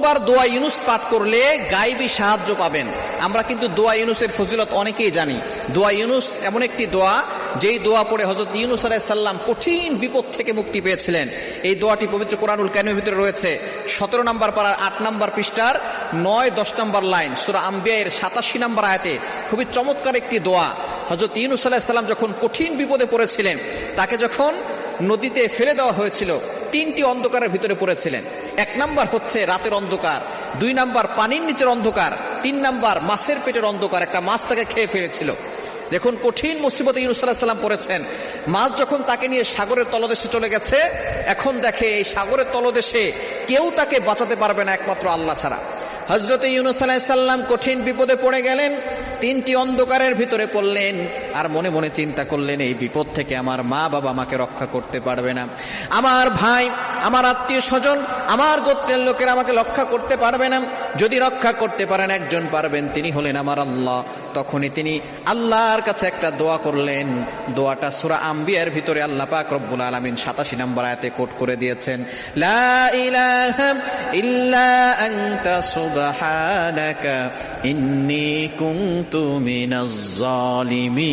100 বার দোয়া ইউনুস পাঠ করলে গায়েবী সাহায্য পাবেন। আমরা কিন্তু দোয়া ইউনুসের ফজিলত অনেকেই জানি। দোয়া ইউনুস এমন একটি দোয়া, যেই দোয়া পড়ে হযরত ইউনুস আলাইহিস সালাম কঠিন বিপদ থেকে মুক্তি পেয়েছিলেন। এই দোয়াটি পবিত্র কোরআনুল কারীমের ভিতরে রয়েছে 17 নম্বর পারার 8 নম্বর পৃষ্ঠার 9-10 নম্বর লাইন, সূরা আম্বিয়ার 87 নম্বর আয়াতে। খুবই চমৎকার একটি দোয়া। হযরত ইউনুস আলাইহিস সালাম যখন কঠিন বিপদে পড়েছিলেন, তাকে যখন নদীতে ফেলে দেওয়া হয়েছিল, 3টি অন্ধকারের ভিতরে পড়েছিলেন। 1 নাম্বার হচ্ছে রাতের অন্ধকার, 2 নাম্বার পানির নিচের অন্ধকার, 3 নাম্বার মাছের পেটের অন্ধকার। একটা মাছ তাকে খেয়ে ফেলেছিল। দেখুন কঠিন মুসিবতে ইউনুস আলাইহিস সালাম পড়েছেন। মাছ যখন তাকে নিয়ে সাগরের তলদেশে চলে গেছে, এখন দেখে এই সাগরের তলদেশে কেউ তাকে বাঁচাতে পারবে না একমাত্র আল্লাহ ছাড়া। হযরত ইউনুস আলাইহিস সালাম কঠিন বিপদে পড়ে গেলেন, 3টি অন্ধকারের ভিতরে পড়লেন, আর মনে মনে চিন্তা করলেন এই বিপদ থেকে আমার মা বাবা আমাকে রক্ষা করতে পারবে না, আমার ভাই, আমার আত্মীয় স্বজন, আমার গোত্রের লোকেরা আমাকে রক্ষা করতে পারবে না। যদি রক্ষা করতে পারেন একজন পারবেন, তিনি হলেন আমার আল্লাহ। তখনই তিনি আল্লাহর কাছে একটা দোয়া করলেন। দোয়াটা সূরা আম্বিয়ার ভিতরে আল্লাহ পাক রব্বুল আলামিন 87 নম্বর আয়াতে কোট করে দিয়েছেন, লা ইলাহা ইল্লা আনতা সুবহানাকা ইন্নী কুনতু মিনাজ জালিমিন।